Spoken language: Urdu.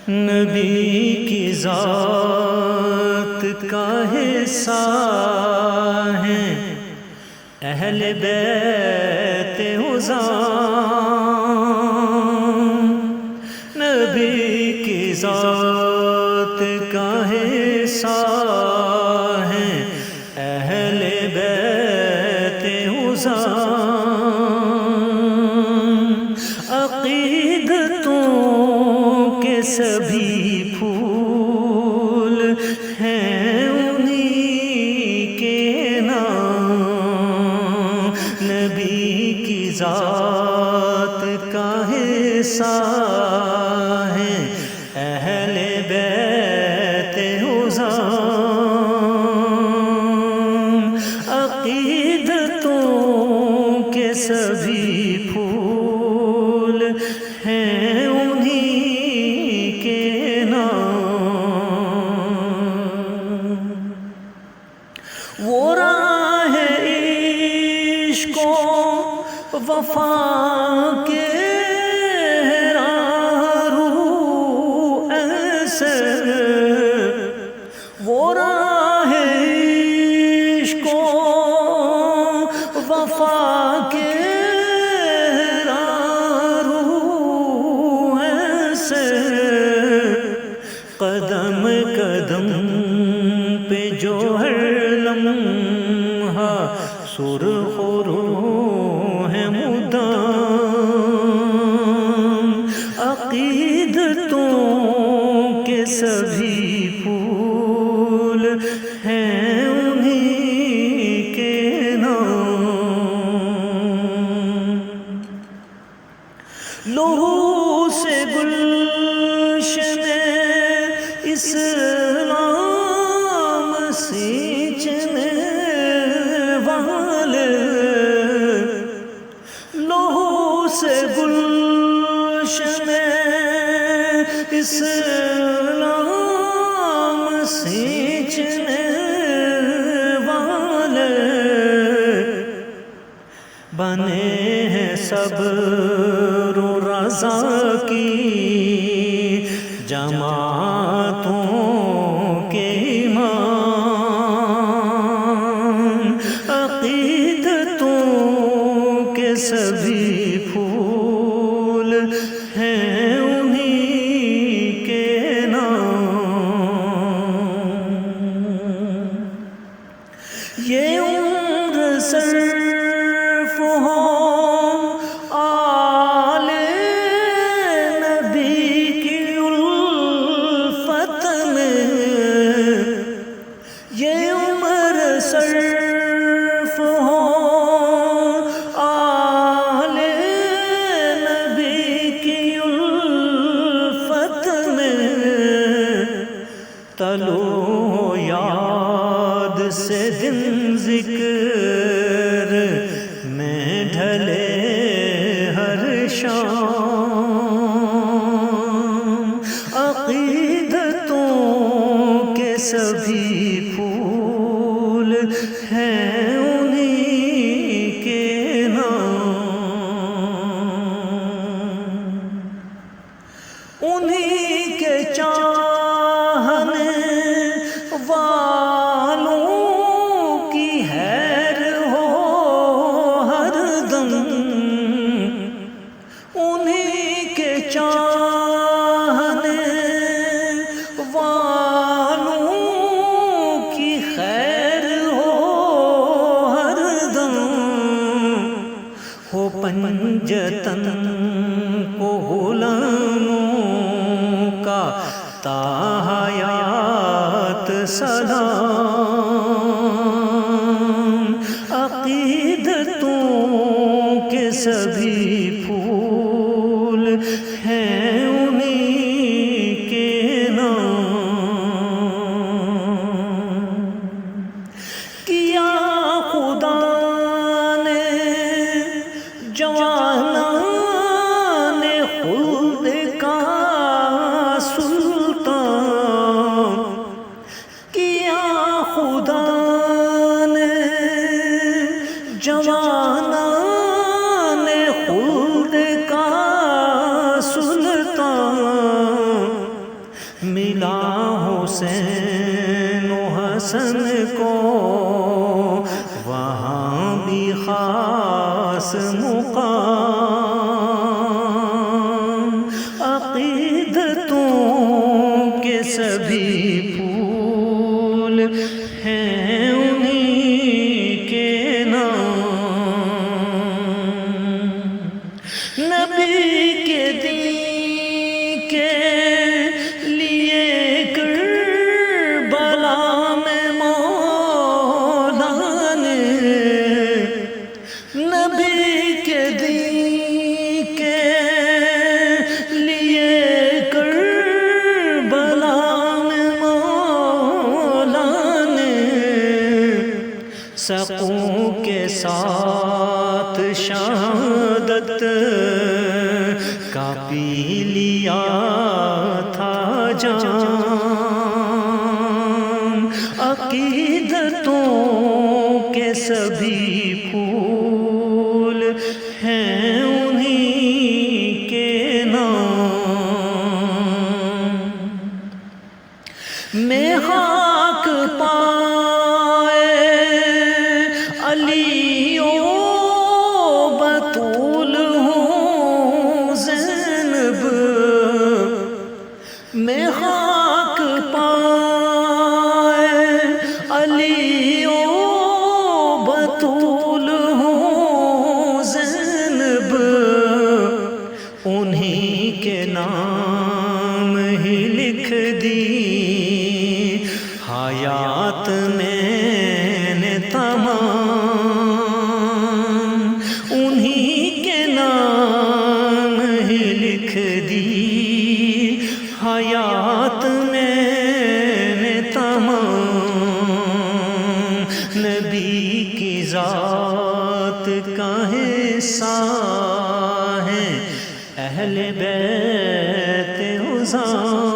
نبی کی ذات کا حصہ ہیں اہل بیت عظام، نبی کی ذات کا حصہ ہیں اہل بیت عظام، عقیدتوں کے سبھی پھول ہیں انہی کے نام، نبی کی ذات کا حصہ ہے اہل بیت عظام، عقیدتوں کے سبھی پھول ہیں انہی کے نام، وہ راہ عشق و وفا کے راہ ایسے، وہ راہ عشق و وفا کے راہ ایسے، قدم قدم پہ جو ہر لمحہ سرخ روح ہے مدام، عقیدتوں کے سبھی پھول ہیں انہی کے نام، لہو سے گلشن اسلام سینچنے والے، لہو سے گلشن اسلام سینچنے والے، بنے ہیں صبر و رضا کی جماعتوں کے امام، عقیدتوں کے سبھی پھول ہیں انہی کے نام، یہ عمر صرف ہو آل نبی کی الفت میں، یہ عمر صرف ہو آل نبی کی الفت میں، تلو یاد سے دن ذکر میں ڈھلے ہر شام، عقیدتوں کے سبھی پھول ہیں انہی کے نام، انہی کے چاہنے والوں کی خیر ہو ہر دم، انہی کے چاہنے والوں کی خیر ہو ہر دم، ہو پنجتن کو غلاموں کا تا حیات سلام، عقیدتوں کے سبھی پھول ہیں انہی کے نام، کیا خدا نے جوانان خلد کا سلطان، کیا خدا نے جوانان پاس مقام، عقیدتوں کے سبھی پھول ہیں انہی کے نام، نبی کے دین کے لیے کربلا میں مولا نے، نبی کے دین کے لیے کربلا میں مولا نے، سقوں کے ساتھ شہادت کا پی لیا تھا جام، عقیدتوں کے سبھی پھول ہیں انہی کے نام، میں خاک پائے علی و بطول ہوں زینب، میں خاک پائے علی و بطول ہوں زینب، انہی کے نام ہی لکھ دی حیات میں نے تمام، انہی کے نام ہی لکھ دی حیات میں نے تمام، نبی کی ذات کا حصہ ہے اہل بیت